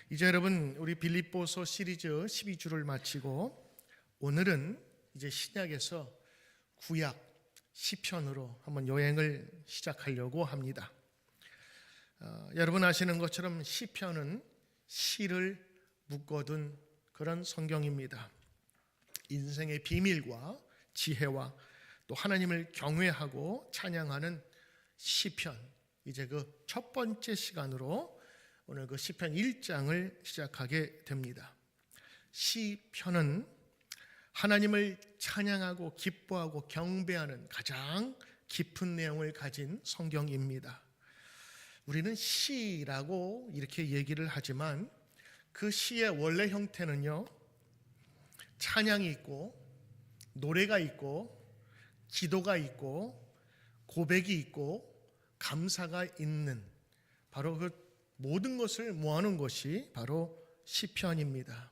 이제 여러분 우리 빌립보서 시리즈 12주를 마치고 오늘은 이제 신약에서 구약 시편으로 한번 여행을 시작하려고 합니다. 여러분 아시는 것처럼 시편은 시를 묶어둔 그런 성경입니다. 인생의 비밀과 지혜와 또 하나님을 경외하고 찬양하는 시편, 이제 그 첫 번째 시간으로 오늘 그 시편 1장을 시작하게 됩니다. 시편은 하나님을 찬양하고 기뻐하고 경배하는 가장 깊은 내용을 가진 성경입니다. 우리는 시라고 이렇게 얘기를 하지만 그 시의 원래 형태는요, 찬양이 있고 노래가 있고 기도가 있고 고백이 있고 감사가 있는 바로 그 모든 것을 모아놓은 것이 바로 시편입니다.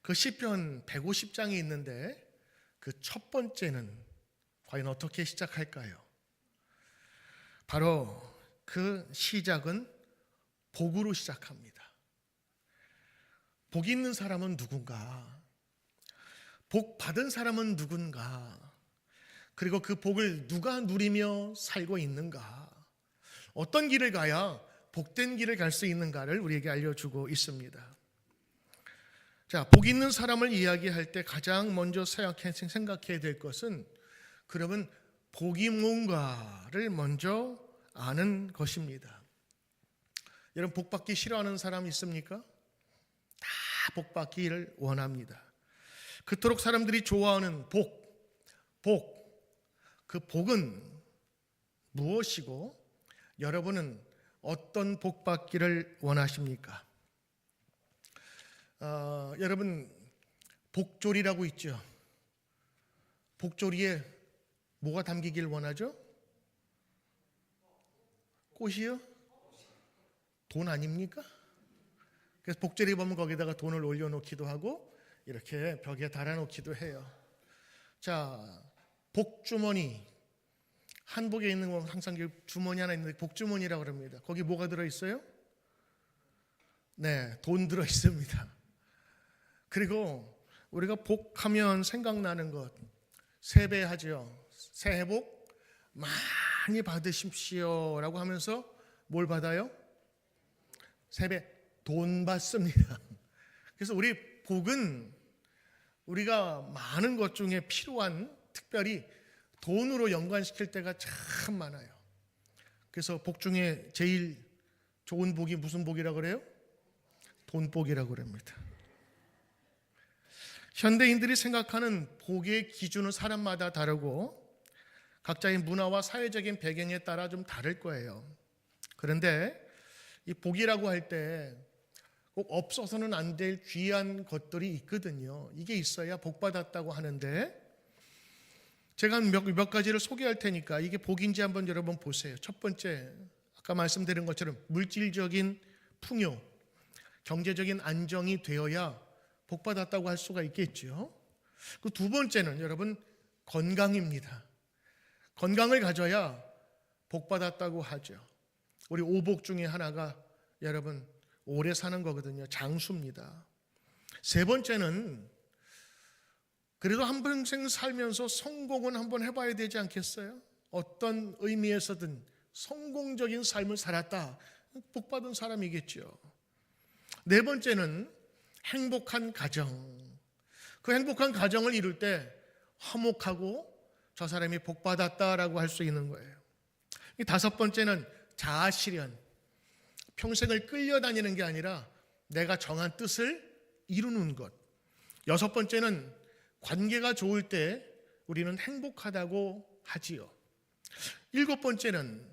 그 시편 150장이 있는데 그 첫 번째는 과연 어떻게 시작할까요? 바로 그 시작은 복으로 시작합니다. 복 있는 사람은 누군가? 복 받은 사람은 누군가? 그리고 그 복을 누가 누리며 살고 있는가? 어떤 길을 가야 복된 길을 갈 수 있는가를 우리에게 알려주고 있습니다. 자, 복 있는 사람을 이야기할 때 가장 먼저 생각해야 될 것은 그러면 복이 뭔가를 먼저 아는 것입니다. 여러분 복 받기 싫어하는 사람 있습니까? 다 복 받기를 원합니다. 그토록 사람들이 좋아하는 그 복은 무엇이고 여러분은 어떤 복 받기를 원하십니까? 여러분 복조리라고 있죠. 복조리에 뭐가 담기길 원하죠? 꽃이요? 돈 아닙니까? 그래서 복조리 보면 거기다가 돈을 올려놓기도 하고 이렇게 벽에 달아놓기도 해요. 자, 복주머니, 한복에 있는 거 항상 주머니 하나 있는데 복주머니라고 합니다. 거기 뭐가 들어있어요? 네, 돈 들어있습니다. 그리고 우리가 복하면 생각나는 것 세배하죠. 새해 복 많이 받으십시오 라고 하면서 뭘 받아요? 세배, 돈 받습니다. 그래서 우리 복은 우리가 많은 것 중에 필요한, 특별히 돈으로 연관시킬 때가 참 많아요. 그래서 복 중에 제일 좋은 복이 무슨 복이라고 그래요? 돈복이라고 그럽니다. 현대인들이 생각하는 복의 기준은 사람마다 다르고 각자의 문화와 사회적인 배경에 따라 좀 다를 거예요. 그런데 이 복이라고 할 때 꼭 없어서는 안 될 귀한 것들이 있거든요. 이게 있어야 복 받았다고 하는데 제가 몇 가지를 소개할 테니까 이게 복인지 한번 여러분 보세요. 첫 번째, 아까 말씀드린 것처럼 물질적인 풍요, 경제적인 안정이 되어야 복 받았다고 할 수가 있겠죠. 그 두 번째는 여러분 건강입니다. 건강을 가져야 복 받았다고 하죠. 우리 오복 중에 하나가 여러분 오래 사는 거거든요. 장수입니다. 세 번째는 그래도 한 평생 살면서 성공은 한번 해봐야 되지 않겠어요? 어떤 의미에서든 성공적인 삶을 살았다, 복받은 사람이겠죠. 네 번째는 행복한 가정. 그 행복한 가정을 이룰 때 화목하고 저 사람이 복받았다라고 할 수 있는 거예요. 다섯 번째는 자아실현. 평생을 끌려다니는 게 아니라 내가 정한 뜻을 이루는 것. 여섯 번째는 관계가 좋을 때 우리는 행복하다고 하지요. 일곱 번째는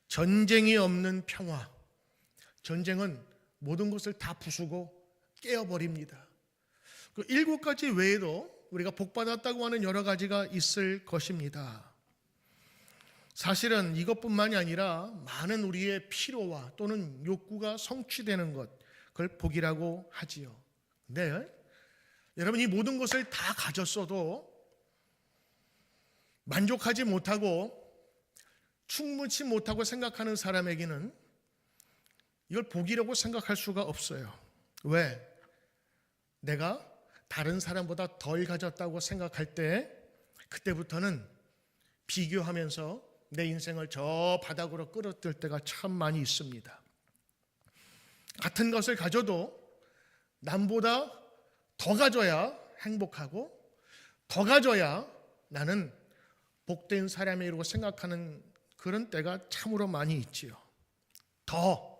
전쟁이 없는 평화. 전쟁은 모든 것을 다 부수고 깨어버립니다. 그 일곱 가지 외에도 우리가 복받았다고 하는 여러 가지가 있을 것입니다. 사실은 이것뿐만이 아니라 많은 우리의 필요와 또는 욕구가 성취되는 것, 그걸 복이라고 하지요. 근데 여러분 이 모든 것을 다 가졌어도 만족하지 못하고 충분치 못하고 생각하는 사람에게는 이걸 복이라고 생각할 수가 없어요. 왜? 내가 다른 사람보다 덜 가졌다고 생각할 때 그때부터는 비교하면서 내 인생을 저 바닥으로 끌어들 때가 참 많이 있습니다. 같은 것을 가져도 남보다 더 가져야 행복하고 더 가져야 나는 복된 사람이라고 생각하는 그런 때가 참으로 많이 있지요. 더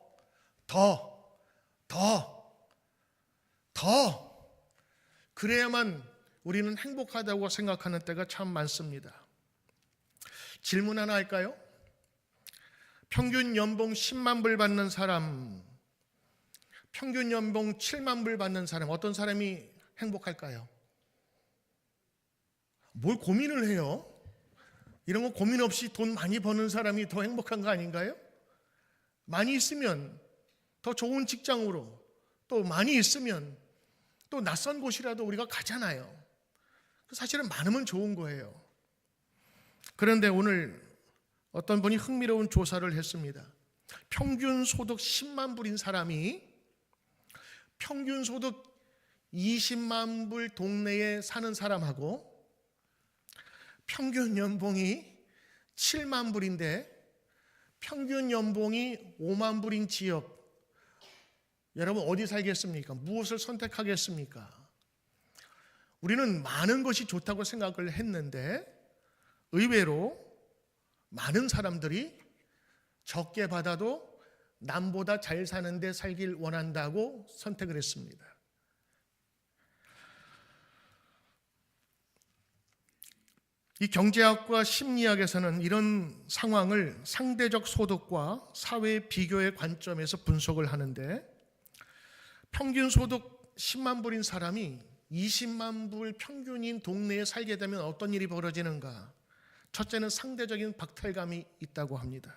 그래야만 우리는 행복하다고 생각하는 때가 참 많습니다. 질문 하나 할까요? 평균 연봉 10만 불 받는 사람, 평균 연봉 7만 불 받는 사람, 어떤 사람이 행복할까요? 뭘 고민을 해요? 이런 거 고민 없이 돈 많이 버는 사람이 더 행복한 거 아닌가요? 많이 있으면 더 좋은 직장으로, 또 많이 있으면 또 낯선 곳이라도 우리가 가잖아요. 사실은 많으면 좋은 거예요. 그런데 오늘 어떤 분이 흥미로운 조사를 했습니다. 평균 소득 10만 불인 사람이 평균 소득 20만 불 동네에 사는 사람하고 평균 연봉이 7만 불인데 평균 연봉이 5만 불인 지역, 여러분 어디 살겠습니까? 무엇을 선택하겠습니까? 우리는 많은 것이 좋다고 생각을 했는데 의외로 많은 사람들이 적게 받아도 남보다 잘 사는데 살길 원한다고 선택을 했습니다. 이 경제학과 심리학에서는 이런 상황을 상대적 소득과 사회 비교의 관점에서 분석을 하는데 평균 소득 10만 불인 사람이 20만 불 평균인 동네에 살게 되면 어떤 일이 벌어지는가? 첫째는 상대적인 박탈감이 있다고 합니다.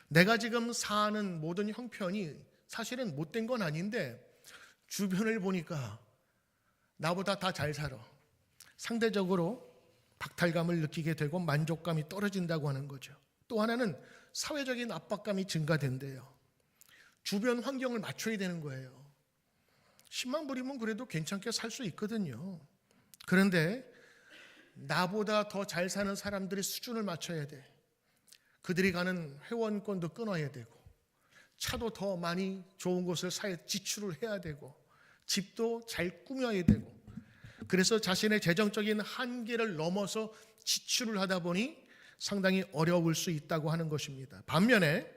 내가 지금 사는 모든 형편이 사실은 못된 건 아닌데 주변을 보니까 나보다 다 잘 살아. 상대적으로 박탈감을 느끼게 되고 만족감이 떨어진다고 하는 거죠. 또 하나는 사회적인 압박감이 증가된대요. 주변 환경을 맞춰야 되는 거예요. 10만 불이면 그래도 괜찮게 살 수 있거든요. 그런데 나보다 더 잘 사는 사람들의 수준을 맞춰야 돼. 그들이 가는 회원권도 끊어야 되고 차도 더 많이 좋은 곳을 사야 지출을 해야 되고 집도 잘 꾸며야 되고 그래서 자신의 재정적인 한계를 넘어서 지출을 하다 보니 상당히 어려울 수 있다고 하는 것입니다. 반면에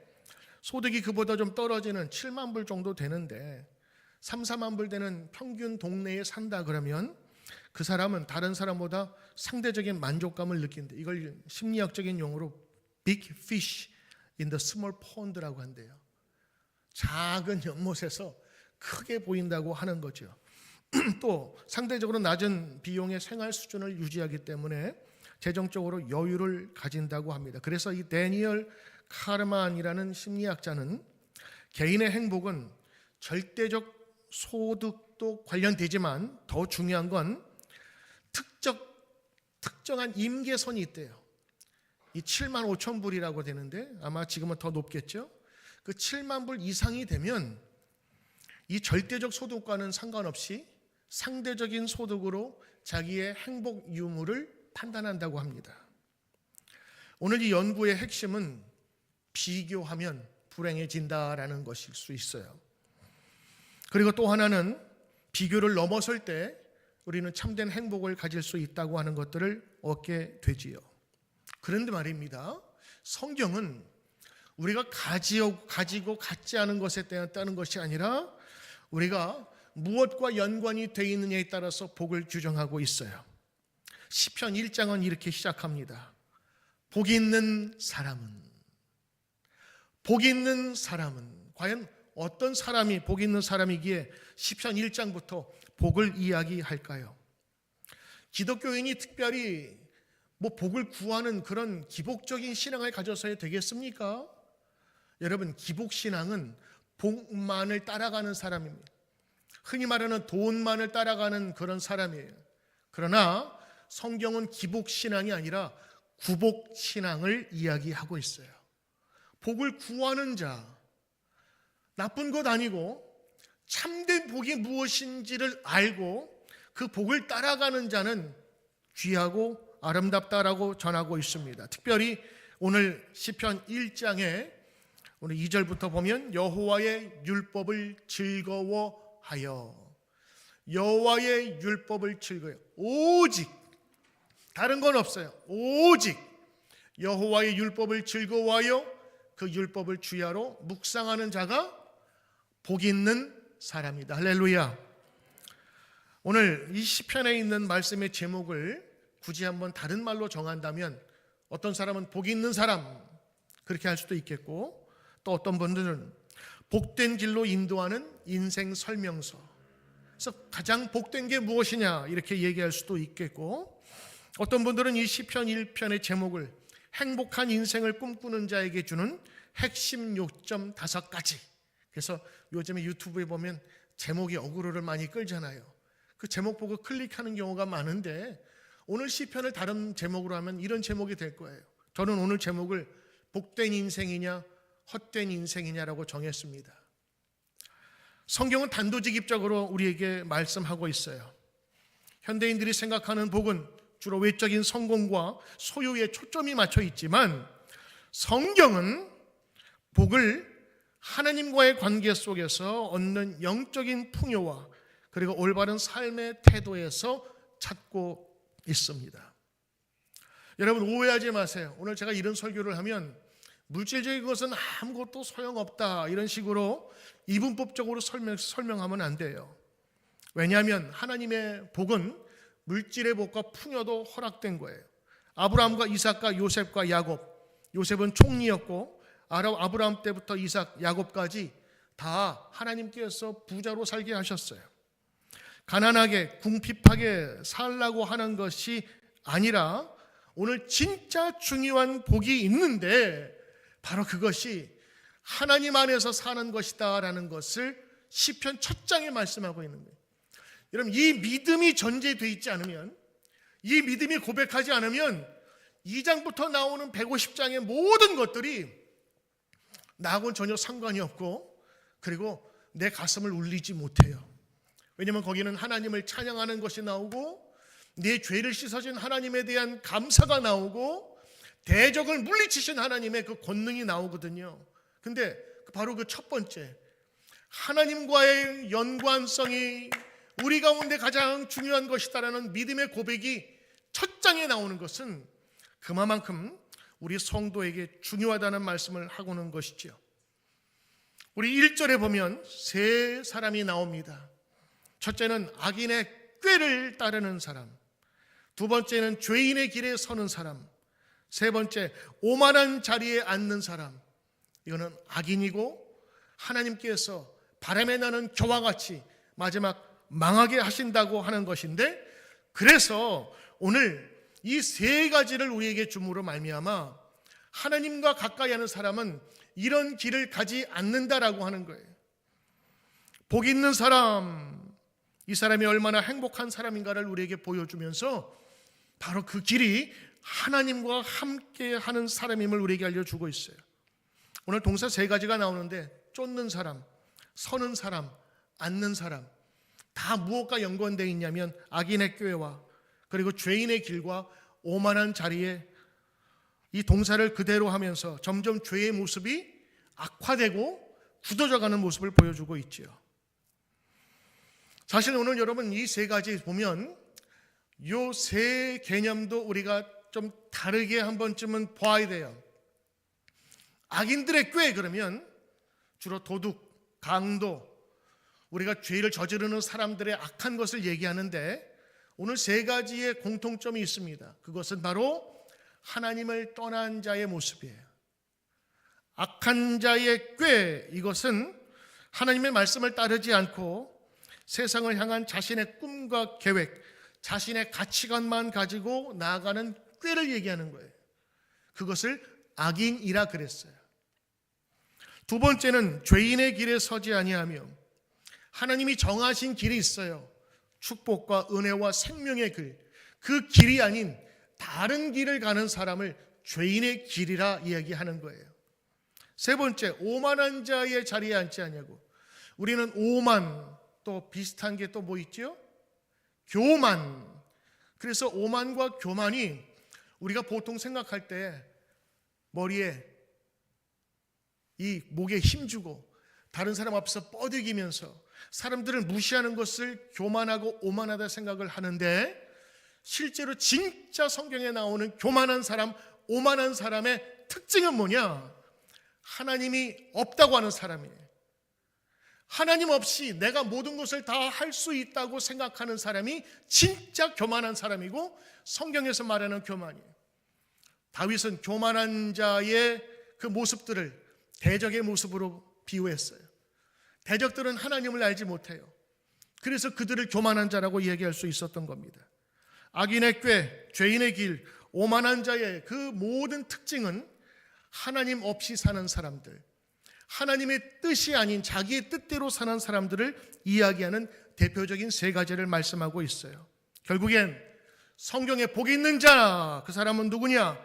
소득이 그보다 좀 떨어지는 7만 불 정도 되는데 3, 4만 불 되는 평균 동네에 산다 그러면 그 사람은 다른 사람보다 상대적인 만족감을 느낀대. 이걸 심리학적인 용어로 big fish in the small pond라고 한대요. 작은 연못에서 크게 보인다고 하는 거죠. 또 상대적으로 낮은 비용의 생활 수준을 유지하기 때문에 재정적으로 여유를 가진다고 합니다. 그래서 이 데니얼 카르만이라는 심리학자는 개인의 행복은 절대적 소득도 관련되지만 더 중요한 건 특정한 임계선이 있대요. 이 7만 5천 불이라고 되는데 아마 지금은 더 높겠죠. 그 7만 불 이상이 되면 이 절대적 소득과는 상관없이 상대적인 소득으로 자기의 행복 유무를 판단한다고 합니다. 오늘 이 연구의 핵심은 비교하면 불행해진다라는 것일 수 있어요. 그리고 또 하나는 비교를 넘어설 때 우리는 참된 행복을 가질 수 있다고 하는 것들을 얻게 되지요. 그런데 말입니다. 성경은 우리가 가지고 갖지 않은 것에 따른 것이 아니라 우리가 무엇과 연관이 되어 있느냐에 따라서 복을 규정하고 있어요. 시편 1장은 이렇게 시작합니다. 복 있는 사람은 과연 어떤 사람이 복 있는 사람이기에 시편 1장부터 복을 이야기할까요? 기독교인이 특별히 복을 구하는 그런 기복적인 신앙을 가져서야 되겠습니까? 여러분, 기복신앙은 복만을 따라가는 사람입니다. 흔히 말하는 돈만을 따라가는 그런 사람이에요. 그러나 성경은 기복신앙이 아니라 구복신앙을 이야기하고 있어요. 복을 구하는 자, 나쁜 것 아니고 참된 복이 무엇인지를 알고 그 복을 따라가는 자는 귀하고 아름답다라고 전하고 있습니다. 특별히 오늘 시편 1장에 오늘 2절부터 보면 여호와의 율법을 즐거워하여, 여호와의 율법을 즐거워하여, 오직 다른 건 없어요. 오직 여호와의 율법을 즐거워하여 그 율법을 주야로 묵상하는 자가 복 있는 사람이다. 할렐루야. 오늘 이 시편에 있는 말씀의 제목을 굳이 한번 다른 말로 정한다면 어떤 사람은 복 있는 사람 그렇게 할 수도 있겠고, 또 어떤 분들은 복된 길로 인도하는 인생 설명서, 그래서 가장 복된 게 무엇이냐 이렇게 얘기할 수도 있겠고, 어떤 분들은 이 시편 1편의 제목을 행복한 인생을 꿈꾸는 자에게 주는 핵심 요점 5가지. 그래서 요즘에 유튜브에 보면 제목이 어그로를 많이 끌잖아요. 그 제목 보고 클릭하는 경우가 많은데, 오늘 시편을 다른 제목으로 하면 이런 제목이 될 거예요. 저는 오늘 제목을 복된 인생이냐 헛된 인생이냐라고 정했습니다. 성경은 단도직입적으로 우리에게 말씀하고 있어요. 현대인들이 생각하는 복은 주로 외적인 성공과 소유에 초점이 맞춰 있지만, 성경은 복을 하나님과의 관계 속에서 얻는 영적인 풍요와 그리고 올바른 삶의 태도에서 찾고 있습니다. 여러분 오해하지 마세요. 오늘 제가 이런 설교를 하면 물질적인 것은 아무것도 소용없다 이런 식으로 이분법적으로 설명하면 안 돼요. 왜냐하면 하나님의 복은 물질의 복과 풍요도 허락된 거예요. 아브라함과 이삭과 요셉과 야곱, 요셉은 총리였고 아브라함 때부터 이삭, 야곱까지 다 하나님께서 부자로 살게 하셨어요. 가난하게 궁핍하게 살라고 하는 것이 아니라 오늘 진짜 중요한 복이 있는데 바로 그것이 하나님 안에서 사는 것이다라는 것을 시편 첫 장에 말씀하고 있는 거예요. 여러분 이 믿음이 전제되어 있지 않으면, 이 믿음이 고백하지 않으면 2장부터 나오는 150장의 모든 것들이 나하고는 전혀 상관이 없고, 그리고 내 가슴을 울리지 못해요. 왜냐하면 거기는 하나님을 찬양하는 것이 나오고, 내 죄를 씻어준 하나님에 대한 감사가 나오고, 대적을 물리치신 하나님의 그 권능이 나오거든요. 근데 바로 그 첫 번째, 하나님과의 연관성이 우리 가운데 가장 중요한 것이다라는 믿음의 고백이 첫 장에 나오는 것은 그만큼 우리 성도에게 중요하다는 말씀을 하고는 것이지요. 우리 1절에 보면 세 사람이 나옵니다. 첫째는 악인의 꾀를 따르는 사람, 두 번째는 죄인의 길에 서는 사람, 세 번째 오만한 자리에 앉는 사람. 이거는 악인이고 하나님께서 바람에 나는 겨와 같이 마지막 망하게 하신다고 하는 것인데, 그래서 오늘 이 세 가지를 우리에게 줌으로 말미암아 하나님과 가까이 하는 사람은 이런 길을 가지 않는다라고 하는 거예요. 복 있는 사람, 이 사람이 얼마나 행복한 사람인가를 우리에게 보여주면서 바로 그 길이 하나님과 함께 하는 사람임을 우리에게 알려주고 있어요. 오늘 동사 세 가지가 나오는데 쫓는 사람, 서는 사람, 앉는 사람, 다 무엇과 연관되어 있냐면 악인의 꾀와 그리고 죄인의 길과 오만한 자리에 이 동사를 그대로 하면서 점점 죄의 모습이 악화되고 굳어져가는 모습을 보여주고 있지요. 사실 오늘 여러분 이 세 가지 보면 이 세 개념도 우리가 좀 다르게 한 번쯤은 봐야 돼요. 악인들의 꾀 그러면 주로 도둑, 강도, 우리가 죄를 저지르는 사람들의 악한 것을 얘기하는데, 오늘 세 가지의 공통점이 있습니다. 그것은 바로 하나님을 떠난 자의 모습이에요. 악한 자의 꾀, 이것은 하나님의 말씀을 따르지 않고 세상을 향한 자신의 꿈과 계획, 자신의 가치관만 가지고 나아가는 꾀를 얘기하는 거예요. 그것을 악인이라 그랬어요. 두 번째는 죄인의 길에 서지 아니하며, 하나님이 정하신 길이 있어요. 축복과 은혜와 생명의 길, 그 길이 아닌 다른 길을 가는 사람을 죄인의 길이라 이야기하는 거예요. 세 번째, 오만한 자의 자리에 앉지 아니하고, 우리는 오만, 또 비슷한 게 또 뭐 있죠? 교만. 그래서 오만과 교만이 우리가 보통 생각할 때 머리에 이 목에 힘주고 다른 사람 앞에서 뻐대기면서 사람들을 무시하는 것을 교만하고 오만하다 생각을 하는데, 실제로 진짜 성경에 나오는 교만한 사람, 오만한 사람의 특징은 뭐냐? 하나님이 없다고 하는 사람이에요. 하나님 없이 내가 모든 것을 다 할 수 있다고 생각하는 사람이 진짜 교만한 사람이고, 성경에서 말하는 교만이에요. 다윗은 교만한 자의 그 모습들을 대적의 모습으로 비유했어요. 대적들은 하나님을 알지 못해요. 그래서 그들을 교만한 자라고 얘기할 수 있었던 겁니다. 악인의 꾀, 죄인의 길, 오만한 자의 그 모든 특징은 하나님 없이 사는 사람들, 하나님의 뜻이 아닌 자기의 뜻대로 사는 사람들을 이야기하는 대표적인 세 가지를 말씀하고 있어요. 결국엔 성경에 복이 있는 자, 그 사람은 누구냐?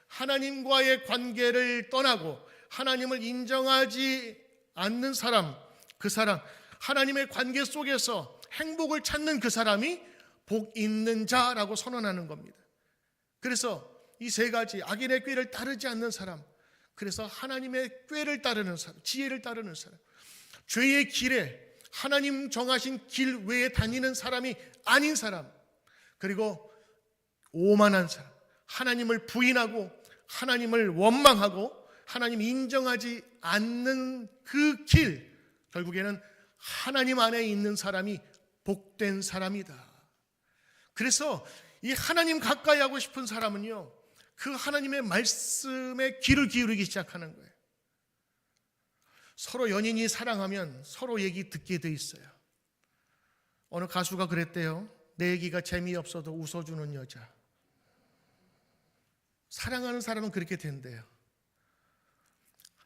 하나님과의 관계를 떠나고 하나님을 인정하지 않는 사람, 그 사람, 하나님의 관계 속에서 행복을 찾는 그 사람이 복 있는 자라고 선언하는 겁니다. 그래서 이 세 가지, 악인의 꾀를 따르지 않는 사람, 그래서 하나님의 꾀를 따르는 사람, 지혜를 따르는 사람, 죄의 길에 하나님 정하신 길 외에 다니는 사람이 아닌 사람, 그리고 오만한 사람, 하나님을 부인하고 하나님을 원망하고 하나님 인정하지 않는 그 길, 결국에는 하나님 안에 있는 사람이 복된 사람이다. 그래서 이 하나님 가까이 하고 싶은 사람은요, 그 하나님의 말씀에 귀를 기울이기 시작하는 거예요. 서로 연인이 사랑하면 서로 얘기 듣게 돼 있어요. 어느 가수가 그랬대요. 내 얘기가 재미없어도 웃어주는 여자. 사랑하는 사람은 그렇게 된대요.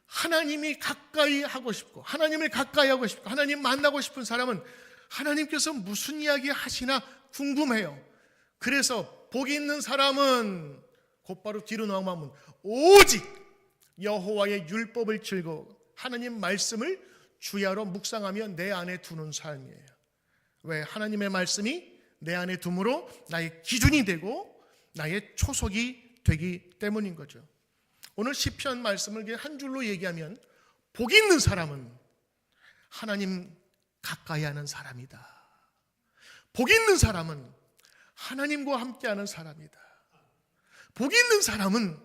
하나님이 가까이 하고 싶고 하나님을 가까이 하고 싶고 하나님 만나고 싶은 사람은 하나님께서 무슨 이야기 하시나 궁금해요. 그래서 복이 있는 사람은 곧바로 뒤로 넘어가면 오직 여호와의 율법을 즐거워 하나님 말씀을 주야로 묵상하며 내 안에 두는 삶이에요. 왜? 하나님의 말씀이 내 안에 둠으로 나의 기준이 되고 나의 초석이 되기 때문인 거죠. 오늘 시편 말씀을 그냥 한 줄로 얘기하면 복 있는 사람은 하나님 가까이 하는 사람이다. 복 있는 사람은 하나님과 함께하는 사람이다. 복 있는 사람은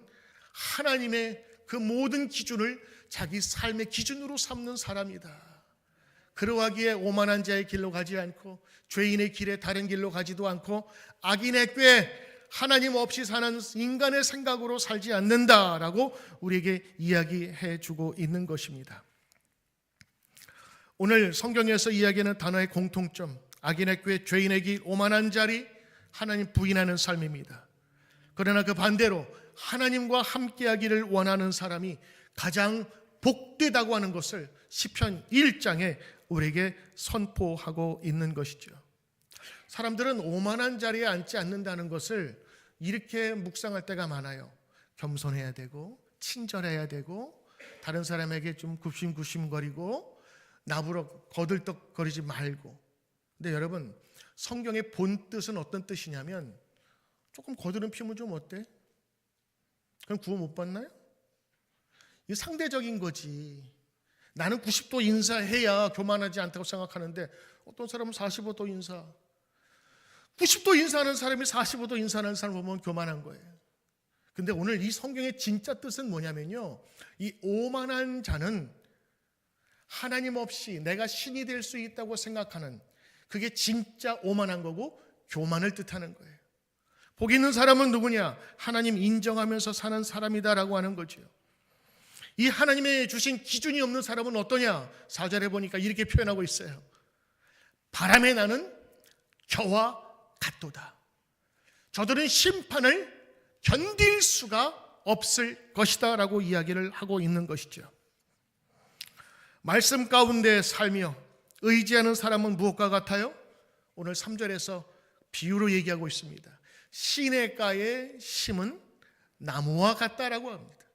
하나님의 그 모든 기준을 자기 삶의 기준으로 삼는 사람이다. 그러하기에 오만한 자의 길로 가지 않고 죄인의 길에 다른 길로 가지도 않고 악인의 꾀 하나님 없이 사는 인간의 생각으로 살지 않는다라고 우리에게 이야기해 주고 있는 것입니다. 오늘 성경에서 이야기하는 단어의 공통점, 악인의 꾀, 죄인의 길, 오만한 자리, 하나님 부인하는 삶입니다. 그러나 그 반대로 하나님과 함께하기를 원하는 사람이 가장 복되다고 하는 것을 시편 1장에 우리에게 선포하고 있는 것이죠. 사람들은 오만한 자리에 앉지 않는다는 것을 이렇게 묵상할 때가 많아요. 겸손해야 되고 친절해야 되고 다른 사람에게 좀 굽심굽심거리고 나부러 거들떡거리지 말고. 근데 여러분, 성경의 본 뜻은 어떤 뜻이냐면 조금 거드름 피우면 좀 어때? 그럼 구원 못 받나요? 이게 상대적인 거지. 나는 90도 인사해야 교만하지 않다고 생각하는데 어떤 사람은 45도 인사, 90도 인사하는 사람이 45도 인사하는 사람을 보면 교만한 거예요. 근데 오늘 이 성경의 진짜 뜻은 뭐냐면요, 이 오만한 자는 하나님 없이 내가 신이 될 수 있다고 생각하는, 그게 진짜 오만한 거고 교만을 뜻하는 거예요. 복 있는 사람은 누구냐? 하나님 인정하면서 사는 사람이다라고 하는 거죠. 이 하나님의 주신 기준이 없는 사람은 어떠냐? 4절에 보니까 이렇게 표현하고 있어요. 바람에 나는 겨와 같도다. 저들은 심판을 견딜 수가 없을 것이다 라고 이야기를 하고 있는 것이죠. 말씀 가운데 살며 의지하는 사람은 무엇과 같아요? 오늘 3절에서 비유로 얘기하고 있습니다. 시냇가에 심은 나무와 같다라고 합니다.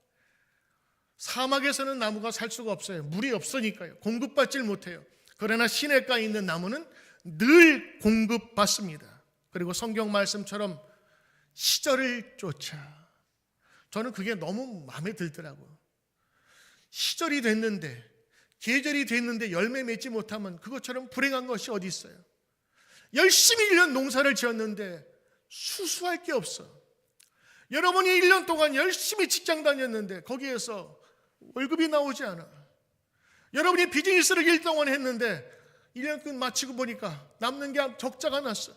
사막에서는 나무가 살 수가 없어요. 물이 없으니까요. 공급받질 못해요. 그러나 시냇가에 있는 나무는 늘 공급받습니다. 그리고 성경 말씀처럼 시절을 쫓아. 저는 그게 너무 마음에 들더라고요. 시절이 됐는데, 계절이 됐는데 열매 맺지 못하면 그것처럼 불행한 것이 어디 있어요? 열심히 1년 농사를 지었는데 수수할 게 없어. 여러분이 1년 동안 열심히 직장 다녔는데 거기에서 월급이 나오지 않아. 여러분이 비즈니스를 1년 동안 했는데 1년 끝 마치고 보니까 남는 게 적자가 났어.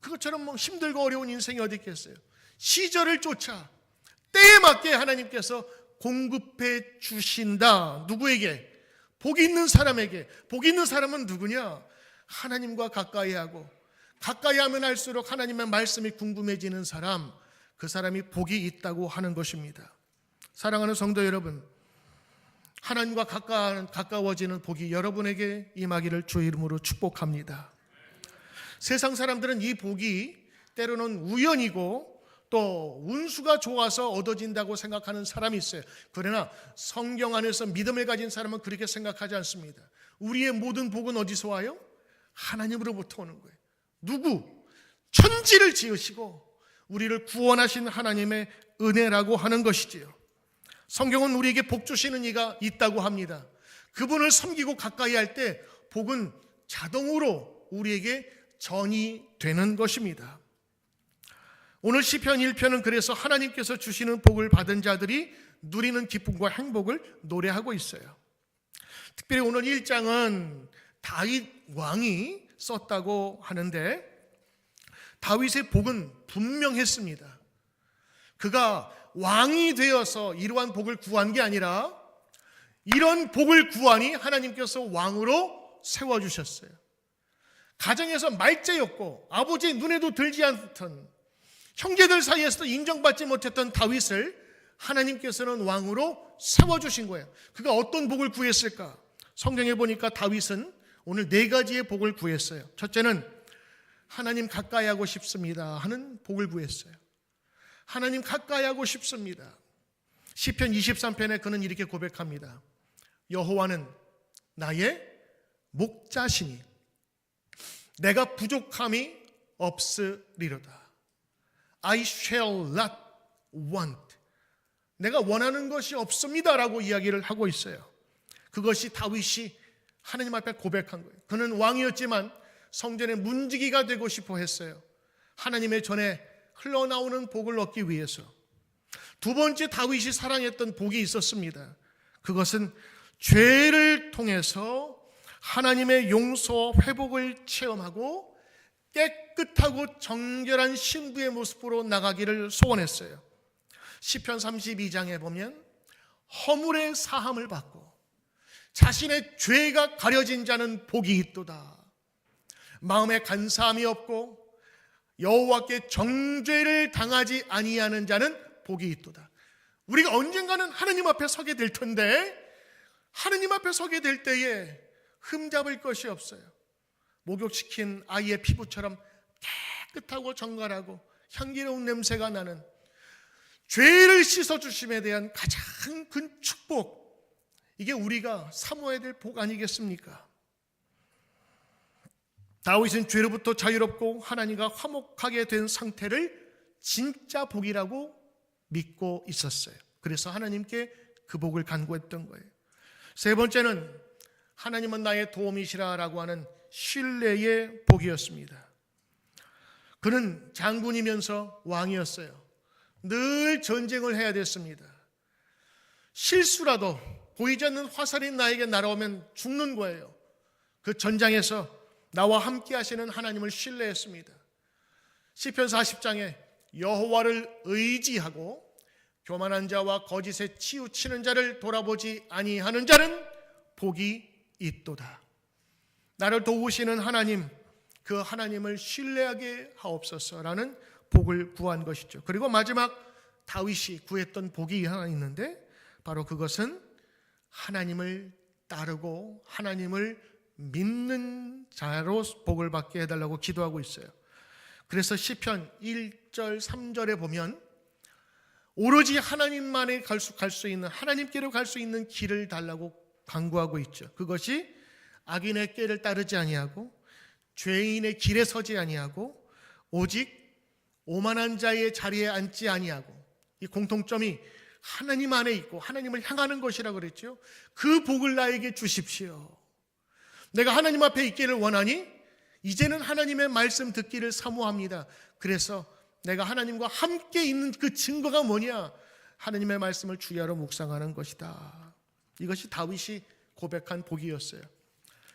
그것처럼 뭐 힘들고 어려운 인생이 어디 있겠어요? 시절을 쫓아 때에 맞게 하나님께서 공급해 주신다. 누구에게? 복이 있는 사람에게. 복이 있는 사람은 누구냐? 하나님과 가까이 하고, 가까이 하면 할수록 하나님의 말씀이 궁금해지는 사람, 그 사람이 복이 있다고 하는 것입니다. 사랑하는 성도 여러분, 하나님과 가까워지는 복이 여러분에게 임하기를 주의 이름으로 축복합니다. 세상 사람들은 이 복이 때로는 우연이고 또 운수가 좋아서 얻어진다고 생각하는 사람이 있어요. 그러나 성경 안에서 믿음을 가진 사람은 그렇게 생각하지 않습니다. 우리의 모든 복은 어디서 와요? 하나님으로부터 오는 거예요. 누구? 천지를 지으시고 우리를 구원하신 하나님의 은혜라고 하는 것이지요. 성경은 우리에게 복 주시는 이가 있다고 합니다. 그분을 섬기고 가까이 할 때 복은 자동으로 우리에게 전이 되는 것입니다. 오늘 시편 1편은 그래서 하나님께서 주시는 복을 받은 자들이 누리는 기쁨과 행복을 노래하고 있어요. 특별히 오늘 1장은 다윗 왕이 썼다고 하는데 다윗의 복은 분명했습니다. 그가 왕이 되어서 이러한 복을 구한 게 아니라 이런 복을 구하니 하나님께서 왕으로 세워주셨어요. 가정에서 말째였고 아버지의 눈에도 들지 않던, 형제들 사이에서도 인정받지 못했던 다윗을 하나님께서는 왕으로 세워주신 거예요. 그가 어떤 복을 구했을까? 성경에 보니까 다윗은 오늘 4가지의 복을 구했어요. 첫째는 하나님 가까이 하고 싶습니다 하는 복을 구했어요. 하나님 가까이 하고 싶습니다. 시편 23편에 그는 이렇게 고백합니다. 여호와는 나의 목자시니 내가 부족함이 없으리로다. I shall not want. 내가 원하는 것이 없습니다라고 이야기를 하고 있어요. 그것이 다윗이 하나님 앞에 고백한 거예요. 그는 왕이었지만 성전의 문지기가 되고 싶어 했어요. 하나님의 전에 흘러나오는 복을 얻기 위해서. 두 번째 다윗이 사랑했던 복이 있었습니다. 그것은 죄를 통해서 하나님의 용서와 회복을 체험하고 깨끗하고 정결한 신부의 모습으로 나가기를 소원했어요. 시편 32장에 보면 허물의 사함을 받고 자신의 죄가 가려진 자는 복이 있도다. 마음에 간사함이 없고 여호와께 정죄를 당하지 아니하는 자는 복이 있도다. 우리가 언젠가는 하나님 앞에 서게 될 텐데 하나님 앞에 서게 될 때에 흠잡을 것이 없어요. 목욕시킨 아이의 피부처럼 깨끗하고 정갈하고 향기로운 냄새가 나는 죄를 씻어주심에 대한 가장 큰 축복, 이게 우리가 사모해야 될 복 아니겠습니까? 다윗은 죄로부터 자유롭고 하나님과 화목하게 된 상태를 진짜 복이라고 믿고 있었어요. 그래서 하나님께 그 복을 간구했던 거예요. 세 번째는 하나님은 나의 도움이시라라고 하는 신뢰의 복이었습니다. 그는 장군이면서 왕이었어요. 늘 전쟁을 해야 됐습니다. 실수라도 보이지 않는 화살이 나에게 날아오면 죽는 거예요. 그 전장에서 나와 함께 하시는 하나님을 신뢰했습니다. 시편 40장에 여호와를 의지하고 교만한 자와 거짓에 치우치는 자를 돌아보지 아니하는 자는 복이 있도다. 나를 도우시는 하나님, 그 하나님을 신뢰하게 하옵소서라는 복을 구한 것이죠. 그리고 마지막 다윗이 구했던 복이 하나 있는데 바로 그것은 하나님을 따르고 하나님을 믿는 자로 복을 받게 해달라고 기도하고 있어요. 그래서 시편 1절 3절에 보면 오로지 하나님만에 갈 수 있는, 하나님께로 갈 수 있는 길을 달라고 간구하고 있죠. 그것이 악인의 꾀를 따르지 아니하고 죄인의 길에 서지 아니하고 오직 오만한 자의 자리에 앉지 아니하고, 이 공통점이 하나님 안에 있고 하나님을 향하는 것이라고 그랬죠. 그 복을 나에게 주십시오. 내가 하나님 앞에 있기를 원하니 이제는 하나님의 말씀 듣기를 사모합니다. 그래서 내가 하나님과 함께 있는 그 증거가 뭐냐? 하나님의 말씀을 주야로 묵상하는 것이다. 이것이 다윗이 고백한 복이었어요.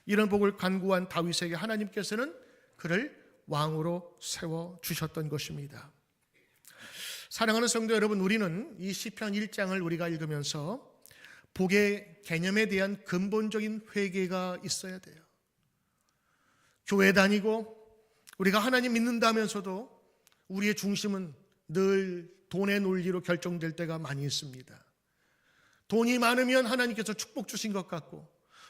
이런 복을 간구한 다윗에게 하나님께서는 그를 왕으로 세워주셨던 것입니다. 사랑하는 성도 여러분, 우리는 이 시편 1장을 우리가 읽으면서 복의 개념에 대한 근본적인 회개가 있어야 돼요. 교회 다니고 우리가 하나님 믿는다면서도 우리의 중심은 늘 돈의 논리로 결정될 때가 많이 있습니다. 돈이 많으면 하나님께서 축복 주신 것 같고,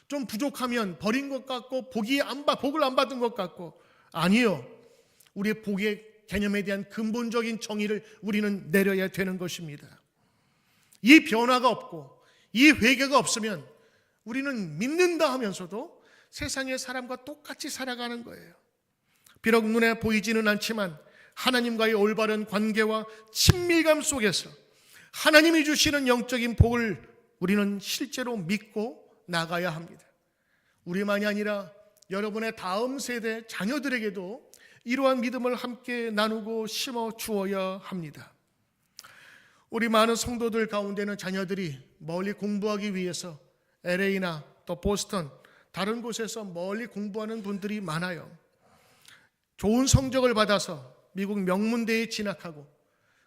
좀 부족하면 버린 것 같고, 복을 안 받은 것 같고. 아니요, 우리의 복의 개념에 대한 근본적인 정의를 우리는 내려야 되는 것입니다. 이 변화가 없고 이 회개가 없으면 우리는 믿는다 하면서도 세상의 사람과 똑같이 살아가는 거예요. 비록 눈에 보이지는 않지만 하나님과의 올바른 관계와 친밀감 속에서 하나님이 주시는 영적인 복을 우리는 실제로 믿고 나가야 합니다. 우리만이 아니라 여러분의 다음 세대 자녀들에게도 이러한 믿음을 함께 나누고 심어 주어야 합니다. 우리 많은 성도들 가운데는 자녀들이 멀리 공부하기 위해서 LA나 또 보스턴, 다른 곳에서 멀리 공부하는 분들이 많아요. 좋은 성적을 받아서 미국 명문대에 진학하고,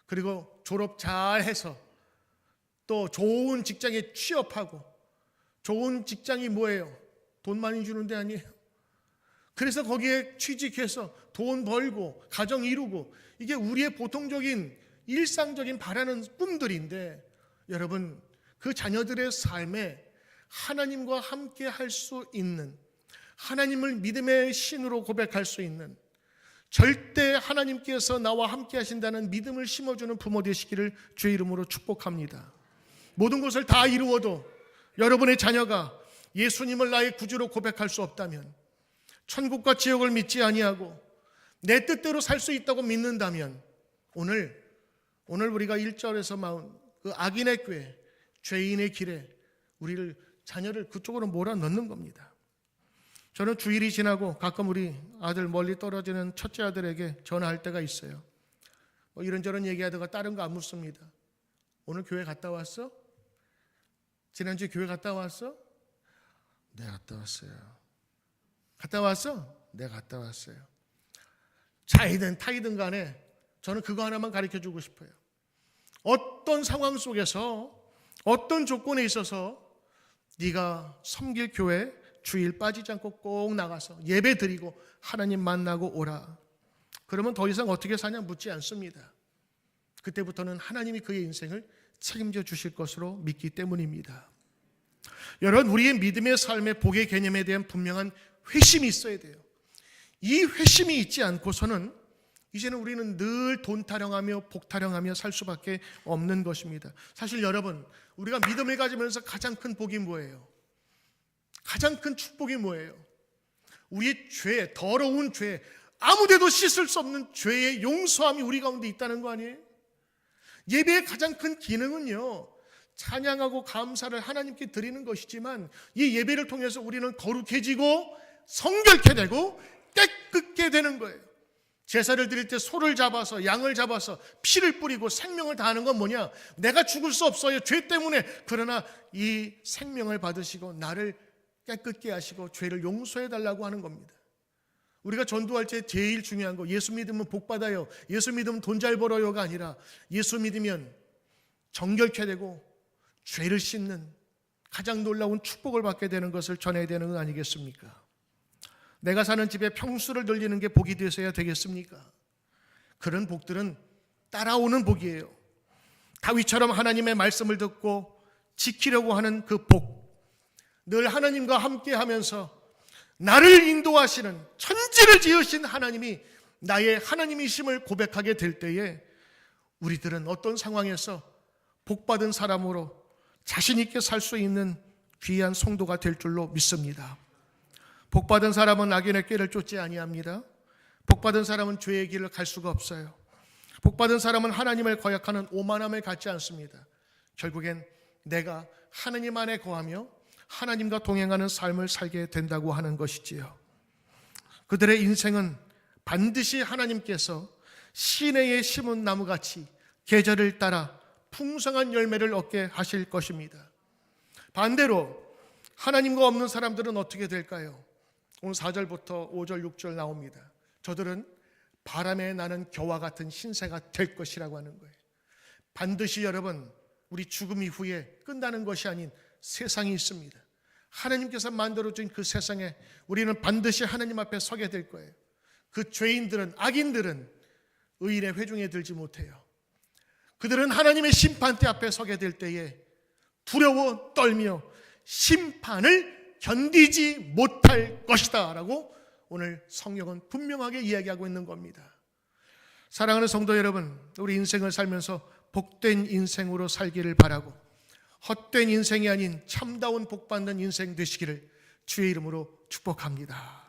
그리고 졸업 잘해서 또 좋은 직장에 취업하고. 좋은 직장이 뭐예요? 돈 많이 주는 데 아니에요? 그래서 거기에 취직해서 돈 벌고 가정 이루고, 이게 우리의 보통적인 일상적인 바라는 꿈들인데, 여러분, 그 자녀들의 삶에 하나님과 함께 할 수 있는, 하나님을 믿음의 신으로 고백할 수 있는, 절대 하나님께서 나와 함께 하신다는 믿음을 심어주는 부모 되시기를 주의 이름으로 축복합니다. 모든 것을 다 이루어도 여러분의 자녀가 예수님을 나의 구주로 고백할 수 없다면, 천국과 지옥을 믿지 아니하고 내 뜻대로 살 수 있다고 믿는다면, 오늘 우리가 1절에서 마은 그 악인의 꾀, 죄인의 길에 우리를, 자녀를 그쪽으로 몰아넣는 겁니다. 저는 주일이 지나고 가끔 우리 아들, 멀리 떨어지는 첫째 아들에게 전화할 때가 있어요. 이런저런 얘기하다가 다른 거 안 묻습니다. 오늘 교회 갔다 왔어? 지난주에 교회 갔다 왔어? 네, 갔다 왔어요. 갔다 왔어? 네, 갔다 왔어요. 차이든 타이든 간에 저는 그거 하나만 가르쳐주고 싶어요. 어떤 상황 속에서, 어떤 조건에 있어서 네가 섬길 교회 주일 빠지지 않고 꼭 나가서 예배 드리고 하나님 만나고 오라. 그러면 더 이상 어떻게 사냐 묻지 않습니다. 그때부터는 하나님이 그의 인생을 책임져 주실 것으로 믿기 때문입니다. 여러분, 우리의 믿음의 삶의 복의 개념에 대한 분명한 회심이 있어야 돼요. 이 회심이 있지 않고서는 이제는 우리는 늘 돈 타령하며 복 타령하며 살 수밖에 없는 것입니다. 사실 여러분, 우리가 믿음을 가지면서 가장 큰 복이 뭐예요? 가장 큰 축복이 뭐예요? 우리의 죄, 더러운 죄, 아무데도 씻을 수 없는 죄의 용서함이 우리 가운데 있다는 거 아니에요? 예배의 가장 큰 기능은요, 찬양하고 감사를 하나님께 드리는 것이지만, 이 예배를 통해서 우리는 거룩해지고 성결케 되고 깨끗게 되는 거예요. 제사를 드릴 때 소를 잡아서, 양을 잡아서 피를 뿌리고 생명을 다하는 건 뭐냐? 내가 죽을 수 없어요, 죄 때문에. 그러나 이 생명을 받으시고 나를 깨끗게 하시고 죄를 용서해 달라고 하는 겁니다. 우리가 전도할 때 제일 중요한 거, 예수 믿으면 복 받아요, 예수 믿으면 돈 잘 벌어요가 아니라, 예수 믿으면 정결케 되고 죄를 씻는 가장 놀라운 축복을 받게 되는 것을 전해야 되는 거 아니겠습니까? 내가 사는 집에 평수를 늘리는 게 복이 되셔야 되겠습니까? 그런 복들은 따라오는 복이에요. 다윗처럼 하나님의 말씀을 듣고 지키려고 하는 그 복, 늘 하나님과 함께 하면서 나를 인도하시는, 천지를 지으신 하나님이 나의 하나님이심을 고백하게 될 때에 우리들은 어떤 상황에서 복받은 사람으로 자신 있게 살 수 있는 귀한 성도가 될 줄로 믿습니다. 복받은 사람은 악인의 꾀를 쫓지 아니합니다. 복받은 사람은 죄의 길을 갈 수가 없어요. 복받은 사람은 하나님을 거역하는 오만함을 갖지 않습니다. 결국엔 내가 하나님 안에 거하며 하나님과 동행하는 삶을 살게 된다고 하는 것이지요. 그들의 인생은 반드시 하나님께서 시내에 심은 나무같이 계절을 따라 풍성한 열매를 얻게 하실 것입니다. 반대로 하나님과 없는 사람들은 어떻게 될까요? 오늘 4절부터 5절, 6절 나옵니다. 저들은 바람에 나는 겨와 같은 신세가 될 것이라고 하는 거예요. 반드시 여러분, 우리 죽음 이후에 끝나는 것이 아닌 세상이 있습니다. 하나님께서 만들어준 그 세상에 우리는 반드시 하나님 앞에 서게 될 거예요. 그 죄인들은, 악인들은 의인의 회중에 들지 못해요. 그들은 하나님의 심판대 앞에 서게 될 때에 두려워 떨며 심판을 견디지 못할 것이다 라고 오늘 성경은 분명하게 이야기하고 있는 겁니다. 사랑하는 성도 여러분, 우리 인생을 살면서 복된 인생으로 살기를 바라고 헛된 인생이 아닌 참다운 복받는 인생 되시기를 주의 이름으로 축복합니다.